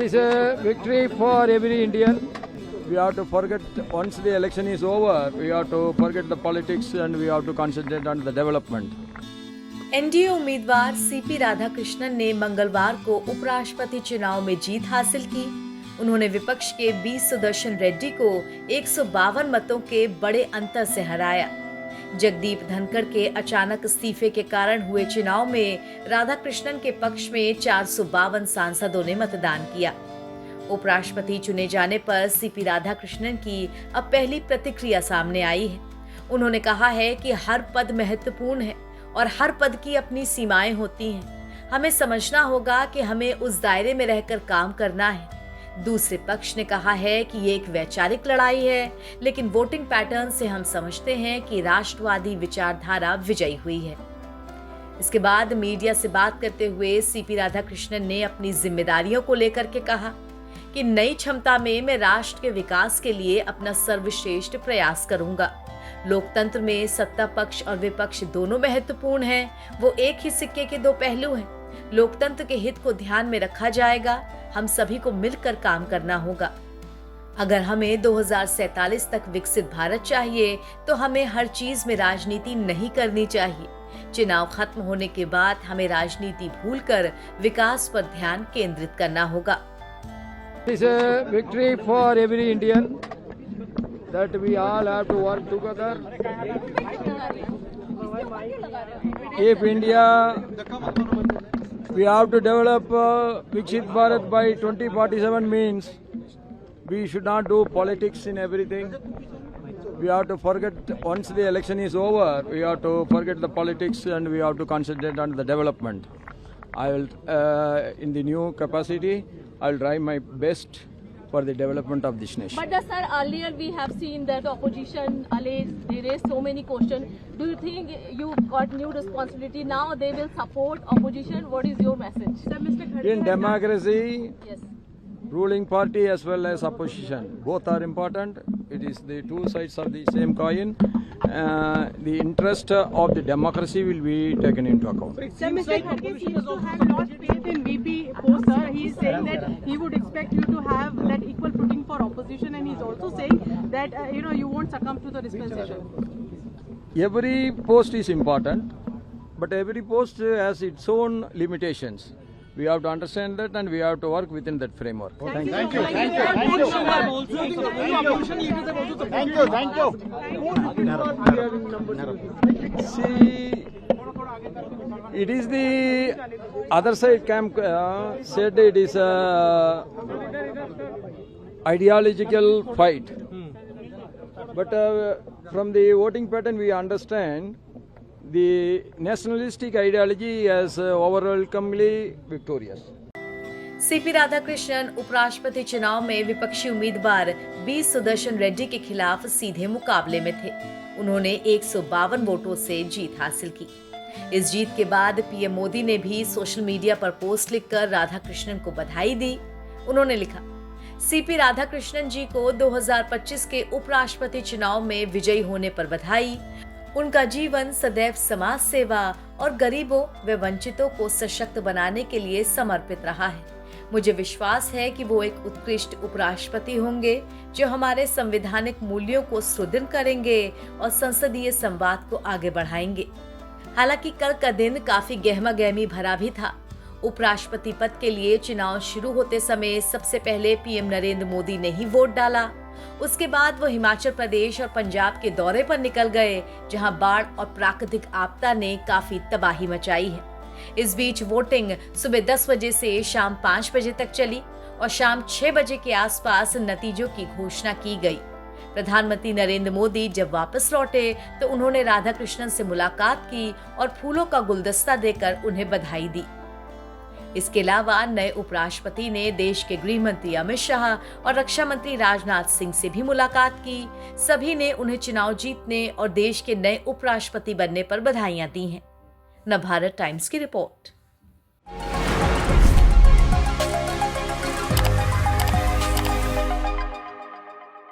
It's a victory for every Indian. We have to forget, once the election is over, we have to forget the politics and we have to concentrate on the development. NDA उम्मीदवार CP Radhakrishnan ने मंगलवार को उपराष्ट्रपति चुनाव में जीत हासिल की। उन्होंने विपक्ष के बी सुदर्शन रेड्डी को 152 मतों के बड़े अंतर से हराया। जगदीप धनखड़ के अचानक इस्तीफे के कारण हुए चुनाव में राधाकृष्णन के पक्ष में 452 सांसदों ने मतदान किया। उपराष्ट्रपति चुने जाने पर सीपी राधाकृष्णन की अब पहली प्रतिक्रिया सामने आई है। उन्होंने कहा है कि हर पद महत्वपूर्ण है और हर पद की अपनी सीमाएं होती हैं। हमें समझना होगा कि हमें उस दायरे में रहकर काम करना है। दूसरे पक्ष ने कहा है कि ये एक वैचारिक लड़ाई है, लेकिन वोटिंग पैटर्न से हम समझते हैं कि राष्ट्रवादी विचारधारा विजयी हुई है। इसके बाद मीडिया से बात करते हुए सीपी राधाकृष्णन ने अपनी जिम्मेदारियों को लेकर के कहा कि नई क्षमता में मैं राष्ट्र के विकास के लिए अपना सर्वश्रेष्ठ प्रयास करूंगा। लोकतंत्र में सत्ता पक्ष और विपक्ष दोनों महत्वपूर्ण हैं। वो एक ही सिक्के के दो पहलू हैं। लोकतंत्र के हित को ध्यान में रखा जाएगा। हम सभी को मिलकर काम करना होगा। अगर हमें 2047 तक विकसित भारत चाहिए तो हमें हर चीज में राजनीति नहीं करनी चाहिए। चुनाव खत्म होने के बाद हमें राजनीति भूलकर विकास पर ध्यान केंद्रित करना होगा। It's a victory for every Indian that we all have to work together. If India, we have to develop Viksit Bharat by 2047 means we should not do politics in everything. We have to forget, once the election is over, we have to forget the politics and we have to concentrate on the development. I will, in the new capacity, I will try my best for the development of this nation. But sir, earlier we have seen that the opposition they raised so many questions. Do you think you got new responsibility now? They will support opposition. What is your message? Sir, Mr. In democracy, Yes. ruling party as well as opposition, both are important. It is the two sides of the same coin. The interest of the democracy will be taken into account. Sir, Mr. Kharge seems to have lost faith in VP post, sir. He is saying that he would expect you to have that equal footing for opposition, and he's also saying that you won't succumb to the dispensation. Every post is important, but every post has its own limitations. We have to understand that and we have to work within that framework. Thank you. See, it is the other side camp said it is a ideological fight. But from the voting pattern we understand the nationalistic ideology is overwhelmingly victorious. CP Radhakrishnan उपराष्ट्रपति चुनाव में विपक्षी उम्मीदवार B Sudarshan Reddy के खिलाफ सीधे मुकाबले में थे। उन्होंने 152 वोटों से जीत हासिल की। इस जीत के बाद पीएम मोदी ने भी सोशल मीडिया पर पोस्ट लिखकर राधाकृष्णन को बधाई दी। उन्होंने लिखा, सीपी राधाकृष्णन जी को 2025 के उपराष्ट्रपति चुनाव में विजयी होने पर बधाई। उनका जीवन सदैव समाज सेवा और गरीबों व वंचितों को सशक्त बनाने के लिए समर्पित रहा है। मुझे विश्वास है कि वो एक उत्कृष्ट उपराष्ट्रपति होंगे जो हमारे संवैधानिक मूल्यों को सुदृढ़ करेंगे और संसदीय संवाद को आगे बढ़ाएंगे। हालांकि कल का दिन काफी गहमा-गहमी भरा भी था। उपराष्ट्रपति पद के लिए चुनाव शुरू होते समय सबसे पहले पीएम नरेंद्र मोदी ने ही वोट डाला। उसके बाद वो हिमाचल प्रदेश और पंजाब के दौरे पर निकल गए, जहां बाढ़ और प्राकृतिक आपदा ने काफी तबाही मचाई है। इस बीच वोटिंग सुबह 10 बजे से शाम 5 बजे तक चली और शाम 6 बजे के आसपास नतीजों की घोषणा की गई। प्रधानमंत्री नरेंद्र मोदी जब वापस लौटे तो उन्होंने राधाकृष्णन से मुलाकात की और फूलों का गुलदस्ता देकर उन्हें बधाई दी। इसके अलावा नए उपराष्ट्रपति ने देश के गृह मंत्री अमित शाह और रक्षा मंत्री राजनाथ सिंह से भी मुलाकात की। सभी ने उन्हें चुनाव जीतने और देश के नए उपराष्ट्रपति बनने पर बधाइयां दी हैं। नवभारत टाइम्स की रिपोर्ट।